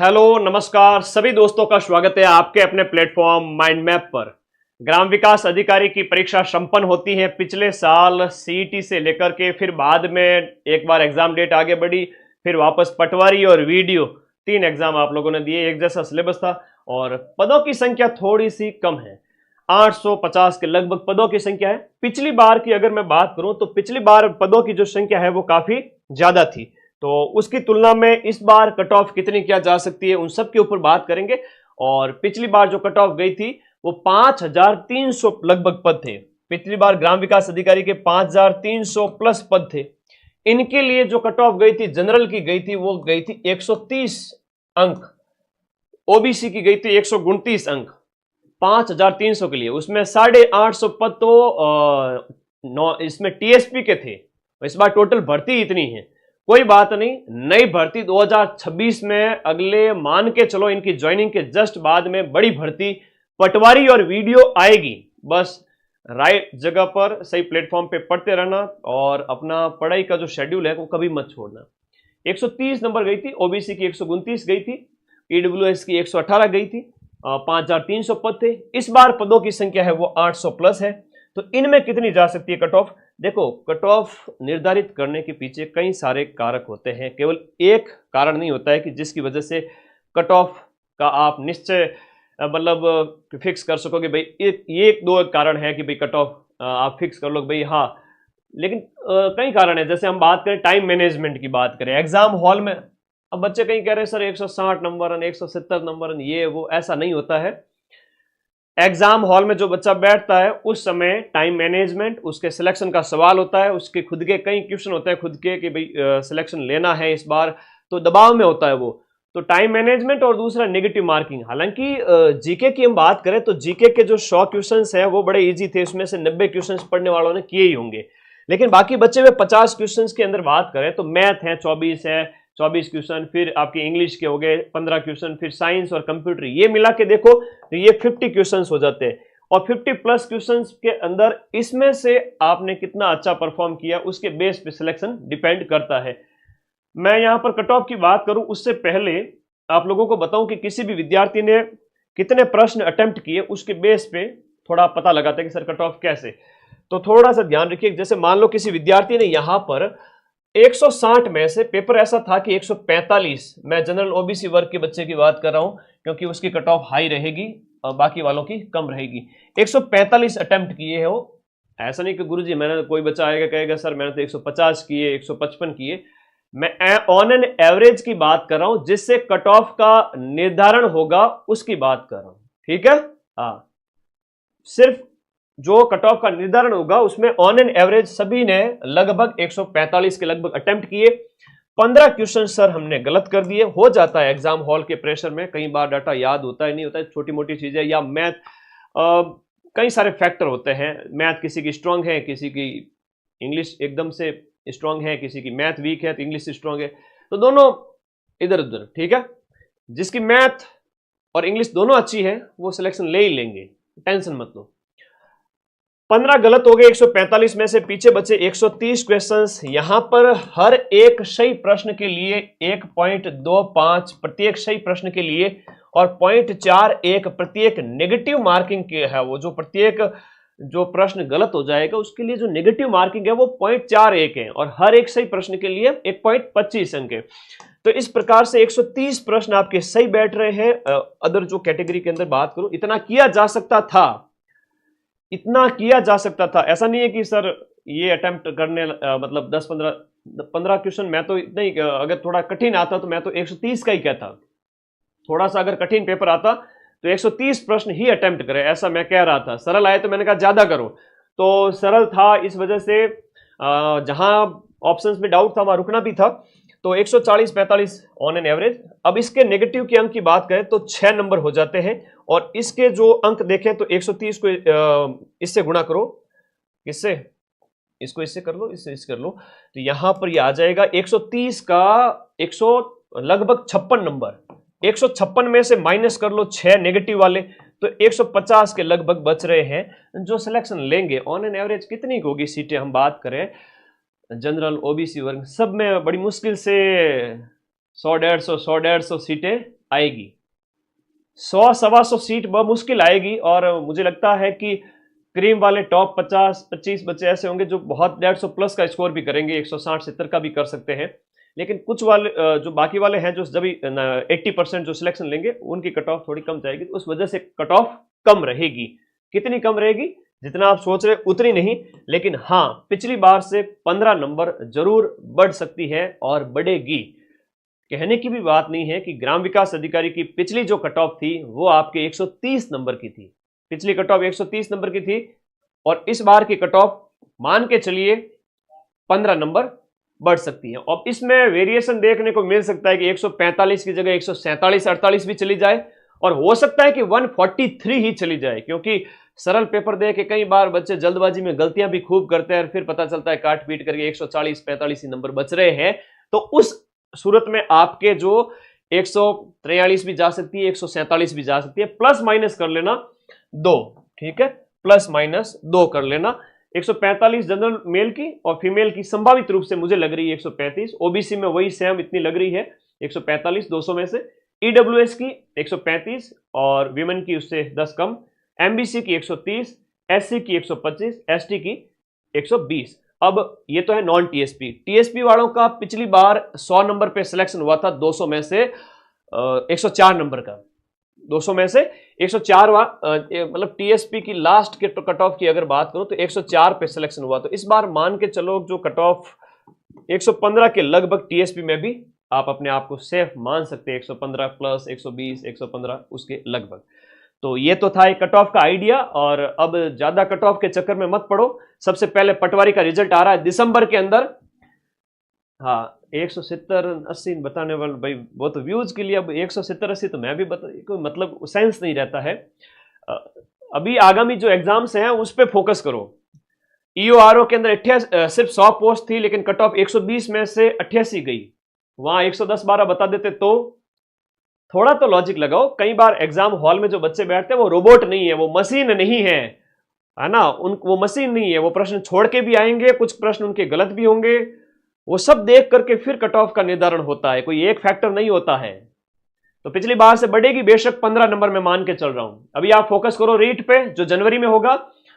Hello नमस्कार सभी दोस्तों का स्वागत है आपके अपने प्लेटफॉर्म माइंड मैप पर। ग्राम विकास अधिकारी की परीक्षा संपन्न होती है पिछले साल सीईटी से लेकर के, फिर बाद में एक बार एग्जाम डेट आगे बढ़ी, फिर वापस पटवारी और वीडियो 3 एग्जाम आप लोगों ने दिए। एक जैसा सिलेबस था और पदों की संख्या थोड़ी सी कम है, 850 के लगभग पदों की संख्या है। पिछली बार की अगर मैं बात करूं तो पिछली बार पदों की जो संख्या है वो काफी ज्यादा थी, तो उसकी तुलना में इस बार कट ऑफ कितनी किया जा सकती है उन सब के ऊपर बात करेंगे। और पिछली बार जो कट ऑफ गई थी वो 5300 लगभग पद थे। पिछली बार ग्राम विकास अधिकारी के 5300 प्लस पद थे। इनके लिए जो कट ऑफ गई थी जनरल की गई थी वो गई थी 130 अंक, ओबीसी की गई थी 129 अंक 5300 के लिए। उसमें 850 पद तो इसमें टीएसपी के थे। इस बार टोटल भर्ती इतनी है, कोई बात नहीं, नई भर्ती 2026 में अगले मान के चलो इनकी ज्वाइनिंग के जस्ट बाद में बड़ी भर्ती पटवारी और वीडियो आएगी। बस राइट जगह पर सही प्लेटफॉर्म पे पढ़ते रहना और अपना पढ़ाई का जो शेड्यूल है वो कभी मत छोड़ना। 130 नंबर गई थी, ओबीसी की 129 गई थी, ईडब्ल्यूएस की 118 गई थी, 5300 पद थे। इस बार पदों की संख्या है वो 800 प्लस है। तो इनमें कितनी जा सकती है कट ऑफ? देखो, कट ऑफ निर्धारित करने के पीछे कई सारे कारक होते हैं, केवल एक कारण नहीं होता है कि जिसकी वजह से कट ऑफ का आप निश्चय मतलब फिक्स कर सकोगे भाई एक दो कारण है कि भाई कट ऑफ आप फिक्स कर लो भाई। हाँ, लेकिन कई कारण है। जैसे हम बात करें टाइम मैनेजमेंट की बात करें, एग्जाम हॉल में अब बच्चे कहीं कह रहे हैं सर 160 नंबर 170 नंबर ये वो, ऐसा नहीं होता है। एग्जाम हॉल में जो बच्चा बैठता है उस समय टाइम मैनेजमेंट, उसके सिलेक्शन का सवाल होता है, उसके खुद के कई क्वेश्चन होते हैं खुद के कि भाई सिलेक्शन लेना है इस बार, तो दबाव में होता है वो। तो टाइम मैनेजमेंट और दूसरा नेगेटिव मार्किंग। हालांकि जीके की हम बात करें तो जीके के जो 100 क्वेश्चंस हैं वो बड़े इजी थे, उसमें से 90 क्वेश्चंस पढ़ने वालों ने किए ही होंगे। लेकिन बाकी बचे हुए 50 क्वेश्चंस के अंदर बात करें तो मैथ है 24 क्वेश्चन, फिर आपके इंग्लिश के हो गए 15 क्वेश्चन, फिर साइंस और कंप्यूटर, ये मिला के देखो तो ये 50 क्वेश्चंस हो जाते हैं। और 50 प्लस क्वेश्चंस के अंदर इसमें से आपने कितना अच्छा परफॉर्म किया उसके बेस पे सिलेक्शन डिपेंड करता है। मैं यहां पर कट ऑफ की बात करूं उससे पहले आप लोगों को बताऊं कि किसी भी विद्यार्थी ने कितने प्रश्न अटेम्प्ट किए उसके बेस पे थोड़ा पता लगाता है कि सर कट ऑफ कैसे। तो थोड़ा सा ध्यान रखिए। जैसे मान लो किसी विद्यार्थी ने यहां पर 160 में से पेपर ऐसा था कि 145, मैं जनरल ओबीसी वर्ग के बच्चे की बात कर रहा हूं क्योंकि उसकी कट ऑफ हाई रहेगी और बाकी वालों की कम रहेगी। 145 अटेम्प्ट किए हो, ऐसा नहीं कि गुरुजी मैंने, कोई बच्चा आएगा कहेगा सर मैंने तो 150 किए 155 किए। मैं ऑन एन एवरेज की बात कर रहा हूं, जिससे कट ऑफ का निर्धारण होगा उसकी बात कर रहा हूं, ठीक है। हाँ, सिर्फ जो कट ऑफ का निर्धारण होगा उसमें ऑन एन एवरेज सभी ने लगभग 145 के लगभग अटेम्प्ट किए। 15 क्वेश्चन सर हमने गलत कर दिए। हो जाता है एग्जाम हॉल के प्रेशर में, कई बार डाटा याद होता है नहीं होता है, छोटी मोटी चीजें या मैथ, कई सारे फैक्टर होते हैं। मैथ किसी की स्ट्रांग है, किसी की इंग्लिश एकदम से स्ट्रांग है, किसी की मैथ वीक है तो इंग्लिश स्ट्रांग है, तो दोनों इधर उधर, ठीक है। जिसकी मैथ और इंग्लिश दोनों अच्छी है वो सिलेक्शन ले ही लेंगे, टेंशन मत लो। 15 गलत हो गए 145 में से, पीछे बचे 130 क्वेश्चंस। यहां पर हर एक सही प्रश्न के लिए 1.25 प्रत्येक सही प्रश्न के लिए और 0.41 प्रत्येक नेगेटिव मार्किंग के है। वो जो प्रत्येक जो प्रश्न गलत हो जाएगा उसके लिए जो नेगेटिव मार्किंग है वो 0.41 है और हर एक सही प्रश्न के लिए 1.25 अंक है। तो इस प्रकार से 130 प्रश्न आपके सही बैठ रहे हैं। अदर जो कैटेगरी के अंदर बात करूं, इतना किया जा सकता था, इतना किया जा सकता था। ऐसा नहीं है कि सर ये अटेम्प्ट करने मतलब 10-15 क्वेश्चन, मैं तो इतना ही, अगर थोड़ा कठिन आता तो मैं तो 130 का ही कहता। थोड़ा सा अगर कठिन पेपर आता तो 130 प्रश्न ही अटेम्प्ट करें, ऐसा मैं कह रहा था। सरल आए तो मैंने कहा ज्यादा करो, तो सरल था इस वजह से जहां ऑप्शंस में डाउट था वहां रुकना भी था। तो 140-45 ऑन एन एवरेज। अब इसके नेगेटिव के अंक की बात करें तो 6 नंबर हो जाते हैं और इसके जो अंक देखें तो 130 को इससे गुणा करो, किससे, इसको इससे कर लो, इससे इससे कर लो, तो यहां पर ये आ जाएगा 130 का 100 लगभग 56 नंबर। 156 में से माइनस कर लो 6 नेगेटिव वाले, तो 150 के लगभग बच रहे हैं जो सिलेक्शन लेंगे। ऑन एन एवरेज कितनी होगी सीटें हम बात करें जनरल ओबीसी वर्ग सब में, बड़ी मुश्किल से 100-150 सीटें आएगी। 100-125 सीट मुश्किल आएगी, और मुझे लगता है कि क्रीम वाले टॉप 50-25 बच्चे ऐसे होंगे जो बहुत 150 प्लस का स्कोर भी करेंगे, 160-70 का भी कर सकते हैं। लेकिन कुछ वाले जो बाकी वाले हैं जो जब 80% जो सिलेक्शन लेंगे उनकी कट ऑफ थोड़ी कम जाएगी, तो उस वजह से कट ऑफ कम रहेगी। कितनी कम रहेगी? जितना आप सोच रहे उतनी नहीं, लेकिन हाँ पिछली बार से 15 नंबर जरूर बढ़ सकती है और बढ़ेगी। कहने की भी बात नहीं है कि ग्राम विकास अधिकारी की पिछली जो कट ऑफ थी वो आपके 130 नंबर की थी। पिछली कट ऑफ 130 नंबर की थी, और इस बार की कट ऑफ मान के चलिए 15 नंबर बढ़ सकती है। और इसमें वेरिएशन देखने को मिल सकता है कि 145 की जगह 147-48 भी चली जाए, और हो सकता है कि 143 ही चली जाए, क्योंकि सरल पेपर दे के कई बार बच्चे जल्दबाजी में गलतियां भी खूब करते हैं और फिर पता चलता है काट पीट करके 140-45 ही नंबर बच रहे हैं। तो उस सूरत में आपके जो 143 भी जा सकती है, 147 भी जा सकती है, प्लस माइनस कर लेना 2, ठीक है, प्लस माइनस 2 कर लेना। 145 जनरल मेल की और फीमेल की संभावित रूप से मुझे लग रही है 135, ओबीसी में वही सेम इतनी लग रही है 145 200 में से, ईडब्ल्यूएस की 135 और विमेन की उससे 10 कम, एमबीसी की 130, एससी की 125, एसटी की 120। अब ये तो है नॉन टीएसपी। टीएसपी वालों का पिछली बार 100 नंबर पे सिलेक्शन हुआ था, 200 में से 104 नंबर का, 200 में से 104 मतलब टीएसपी की लास्ट के कट ऑफ की अगर बात करूं तो 104 पे सिलेक्शन हुआ। तो इस बार मान के चलो जो कट ऑफ 115 के लगभग टीएसपी में भी आप अपने आप को सेफ मान सकते हैं, 115 प्लस 120 115 उसके लगभग। तो ये तो था एक कट ऑफ का आइडिया, और अब ज्यादा कट ऑफ के चक्कर में मत पड़ो। सबसे पहले पटवारी का रिजल्ट आ रहा है दिसंबर के अंदर। हाँ 170-80 बताने वाले भाई वो तो व्यूज के लिए, अब 170-80 तो मैं भी बता, कोई मतलब सेंस नहीं रहता है। अभी आगामी जो एग्जाम्स हैं उस पर फोकस करो। ईओआरओ के अंदर सिर्फ 100 पोस्ट थी, लेकिन कट ऑफ 120 में से 88 गई, वहां 110-12 बता देते तो थोड़ा तो लॉजिक लगाओ। कई बार एग्जाम हॉल में जो बच्चे बैठते हैं वो रोबोट नहीं है, वो मशीन नहीं है ना, वो मशीन नहीं है, वो प्रश्न छोड़ के भी आएंगे, कुछ प्रश्न उनके गलत भी होंगे, वो सब देख करके फिर कट ऑफ का निर्धारण होता है, कोई एक फैक्टर नहीं होता है। तो पिछली बार से बढ़ेगी बेशक, 15 नंबर में मान के चल रहा हूं। अभी आप फोकस करो रीट पे जो जनवरी में होगा,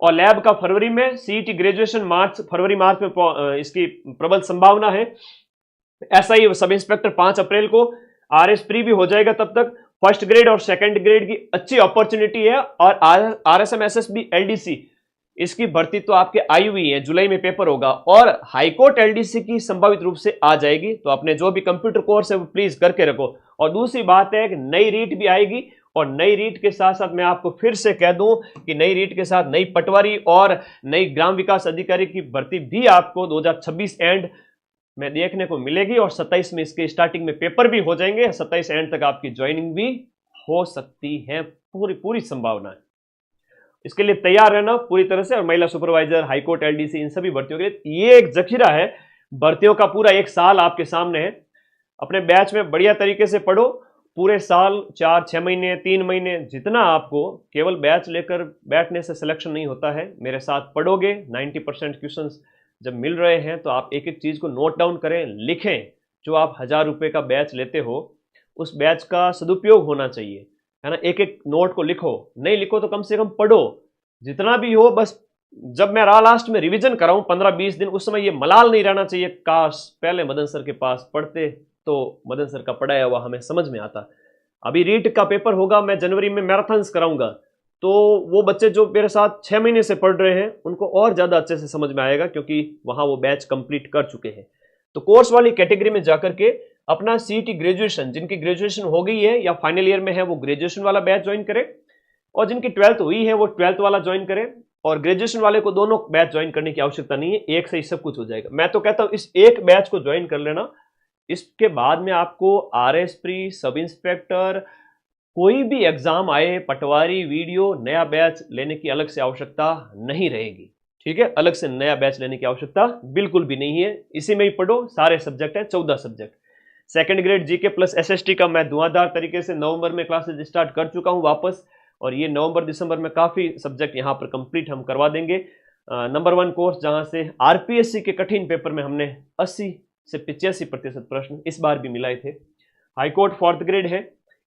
और लैब का फरवरी में, सीईटी ग्रेजुएशन फरवरी मार्च में इसकी प्रबल संभावना है। ऐसा ही सब इंस्पेक्टर 5 अप्रैल को, आरएस प्री भी हो जाएगा तब तक। फर्स्ट ग्रेड और सेकंड ग्रेड की अच्छी अपॉर्चुनिटी है, और आरएसएम एसएसबी एलडीसी इसकी भर्ती तो आपके आई हुई है, जुलाई में पेपर होगा, और हाईकोर्ट एलडीसी की संभावित रूप से आ जाएगी। तो अपने जो भी कंप्यूटर कोर्स है वो प्लीज करके रखो। और दूसरी बात है कि नई रीट भी आएगी, और नई रीट के साथ साथ मैं आपको फिर से कह दूं कि नई रीट के साथ नई पटवारी और नई ग्राम विकास अधिकारी की भर्ती भी आपको 2026 एंड में देखने को मिलेगी, और 27 में इसके स्टार्टिंग में पेपर भी हो जाएंगे, 27 एंड तक आपकी ज्वाइनिंग भी हो सकती है, पूरी संभावना है। इसके लिए तैयार रहना पूरी तरह से। और महिला सुपरवाइजर, हाईकोर्ट, एलडीसी, इन सभी भर्तियों के लिए ये एक जखीरा है, भर्तियों का पूरा एक साल आपके सामने है। अपने बैच में बढ़िया तरीके से पढ़ो, पूरे साल 4-6 महीने 3 महीने जितना आपको, केवल बैच लेकर बैठने से सिलेक्शन नहीं होता है, मेरे साथ पढ़ोगे 90% क्वेश्चंस जब मिल रहे हैं तो आप एक एक चीज को नोट डाउन करें, लिखें। जो आप 1000 रुपए का बैच लेते हो उस बैच का सदुपयोग होना चाहिए, है ना। एक एक नोट को लिखो, नहीं लिखो तो कम से कम पढ़ो, जितना भी हो। बस जब मैं लास्ट में रिवीजन कराऊं 15-20 दिन, उस समय ये मलाल नहीं रहना चाहिए, काश पहले मदन सर के पास पढ़ते तो मदन सर का पढ़ाया हुआ हमें समझ में आता। अभी रीट का पेपर होगा, मैं जनवरी में मैराथन्स कराऊंगा, तो वो बच्चे जो मेरे साथ 6 महीने से पढ़ रहे हैं उनको और ज़्यादा अच्छे से समझ में आएगा, क्योंकि वहाँ वो बैच कंप्लीट कर चुके हैं। तो कोर्स वाली कैटेगरी में जाकर के अपना सीईटी ग्रेजुएशन, जिनकी ग्रेजुएशन हो गई है या फाइनल ईयर में है, वो ग्रेजुएशन वाला बैच ज्वाइन करें, और जिनकी 12th हुई है वो 12th वाला ज्वाइन करें। और ग्रेजुएशन वाले को दोनों बैच ज्वाइन करने की आवश्यकता नहीं है, एक से ही सब कुछ हो जाएगा। मैं तो कहता हूँ इस एक बैच को ज्वाइन कर लेना, इसके बाद में आपको आरएस प्री, सब इंस्पेक्टर, कोई भी एग्जाम आए, पटवारी, वीडियो, नया बैच लेने की अलग से आवश्यकता नहीं रहेगी, ठीक है। अलग से नया बैच लेने की आवश्यकता बिल्कुल भी नहीं है, इसी में ही पढ़ो। सारे सब्जेक्ट है, 14 subject. Second grade GK plus SST का मैं धुआंधार तरीके से नवंबर में क्लासेज स्टार्ट कर चुका हूं वापस, और ये नवंबर दिसंबर में काफी सब्जेक्ट यहां पर कंप्लीट हम करवा देंगे। नंबर 1 कोर्स, जहां से आरपीएससी के कठिन पेपर में हमने 80 से 85% प्रश्न इस बार भी मिलाए थे। हाईकोर्ट 4th ग्रेड है,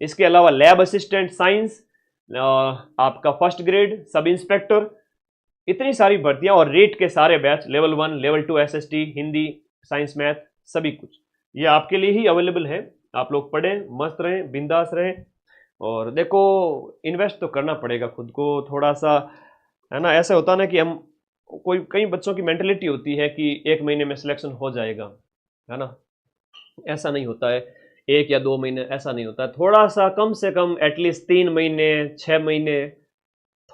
इसके अलावा लैब असिस्टेंट साइंस, आपका फर्स्ट ग्रेड, सब इंस्पेक्टर, इतनी सारी भर्तियां और रेट के सारे batch, level 1 level 2 SST, Hindi, science, math, सभी कुछ ये आपके लिए ही अवेलेबल है। आप लोग पढ़ें, मस्त रहें, बिंदास रहें। और देखो, इन्वेस्ट तो करना पड़ेगा खुद को थोड़ा सा, है ना। ऐसा होता है ना कि हम कई बच्चों की मेंटेलिटी होती है कि 1 महीने में सिलेक्शन हो जाएगा, है ना। ऐसा नहीं होता है, 1 या 2 महीने, ऐसा नहीं होता है। थोड़ा सा कम से कम एटलीस्ट 3 महीने, 6 महीने,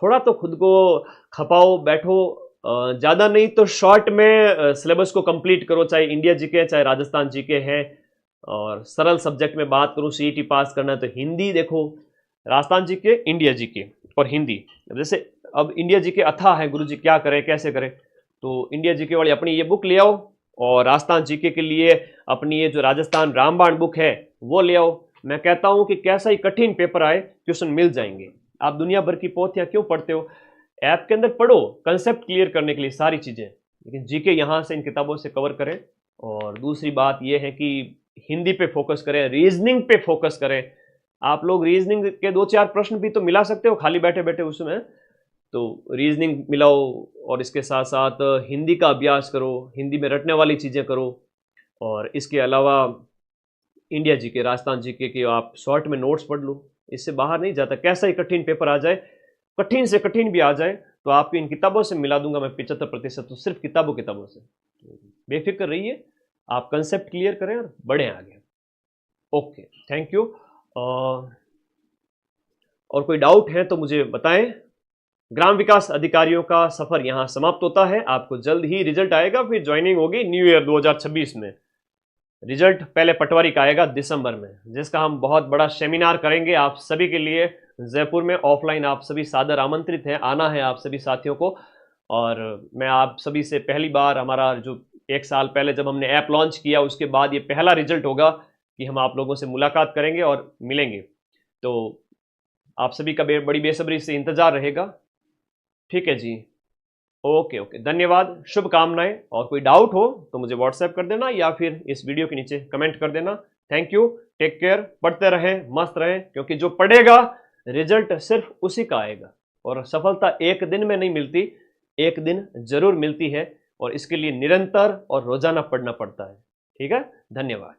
थोड़ा तो खुद को खपाओ, बैठो। ज़्यादा नहीं तो शॉर्ट में सिलेबस को कंप्लीट करो, चाहे इंडिया जीके चाहे राजस्थान जीके है। और सरल सब्जेक्ट में बात करूँ, सीईटी पास करना है तो हिंदी देखो, राजस्थान जीके, इंडिया जीके और हिंदी। जैसे अब इंडिया जीके अथाह है, गुरुजी क्या करें कैसे करें, तो इंडिया जीके वाली अपनी ये बुक ले आओ, और राजस्थान जीके के लिए अपनी ये जो राजस्थान रामबाण बुक है वो ले आओ। मैं कहता हूँ कि कैसा ही कठिन पेपर आए, क्वेश्चन मिल जाएंगे। आप दुनिया भर की पोथियाँ क्यों पढ़ते हो, ऐप के अंदर पढ़ो कंसेप्ट क्लियर करने के लिए सारी चीज़ें, लेकिन जीके यहाँ से इन किताबों से कवर करें। और दूसरी बात यह है कि हिंदी पे फोकस करें, रीजनिंग पे फोकस करें। आप लोग रीजनिंग के 2-4 प्रश्न भी तो मिला सकते हो खाली बैठे बैठे उसमें, तो रीजनिंग मिलाओ और इसके साथ साथ हिंदी का अभ्यास करो, हिंदी में रटने वाली चीज़ें करो। और इसके अलावा इंडिया जीके, राजस्थान जीके के आप शॉर्ट में नोट्स पढ़ लो, इससे बाहर नहीं जाता। कैसा ही कठिन पेपर आ जाए, कठिन से कठिन भी आ जाए, तो आपको इन किताबों से मिला दूंगा मैं 75%, तो सिर्फ किताबों से। बेफिक्र रहिए, आप कंसेप्ट क्लियर करें और बढ़ें आगे। Okay, thank you. और कोई डाउट है तो मुझे बताएं। ग्राम विकास अधिकारियों का सफर यहाँ समाप्त होता है। आपको जल्द ही रिजल्ट आएगा, फिर ज्वाइनिंग होगी न्यू ईयर 2026 में। रिजल्ट पहले पटवारी का आएगा दिसंबर में, जिसका हम बहुत बड़ा सेमिनार करेंगे आप सभी के लिए जयपुर में ऑफलाइन। आप सभी सादर आमंत्रित हैं, आना है आप सभी साथियों को। और मैं आप सभी से पहली बार, हमारा जो 1 साल पहले जब हमने ऐप लॉन्च किया उसके बाद ये पहला रिजल्ट होगा कि हम आप लोगों से मुलाकात करेंगे और मिलेंगे। तो आप सभी का बड़ी बेसब्री से इंतजार रहेगा। ठीक है जी, ओके ओके, धन्यवाद, शुभकामनाएं। और कोई डाउट हो तो मुझे व्हाट्सएप कर देना या फिर इस वीडियो के नीचे कमेंट कर देना। थैंक यू, टेक केयर, पढ़ते रहें, मस्त रहें, क्योंकि जो पढ़ेगा रिजल्ट सिर्फ उसी का आएगा। और सफलता एक दिन में नहीं मिलती, एक दिन जरूर मिलती है, और इसके लिए निरंतर और रोजाना पढ़ना पड़ता है। ठीक है, धन्यवाद।